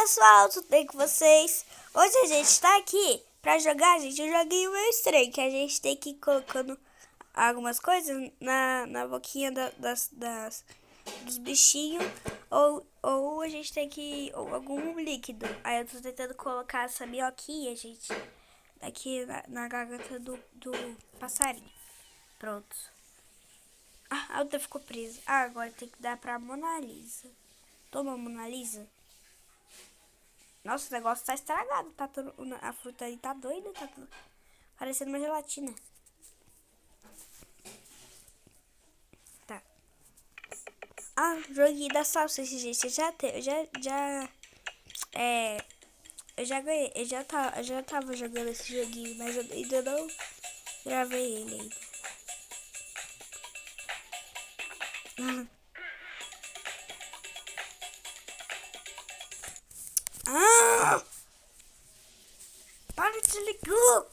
pessoal, tudo bem com vocês? Hoje a gente tá aqui pra jogar, gente, um joguinho meio estranho, que a gente tem que ir colocando algumas coisas na boquinha dos bichinhos, ou a gente tem que, ou algum líquido. Aí eu tô tentando colocar essa minhoquinha, gente, aqui na garganta do passarinho. Pronto. Ah, a outra ficou presa. Ah, agora tem que dar pra Mona Lisa. Toma, Mona Lisa. Nossa, o negócio tá estragado. Tá tudo, a fruta aí tá doida. Tá tudo, parecendo uma gelatina. Tá. Ah, joguinho da salsicha, gente. Eu já ganhei. Eu já tava jogando esse joguinho, mas eu ainda não gravei ele ainda. Ah! Para de ligar!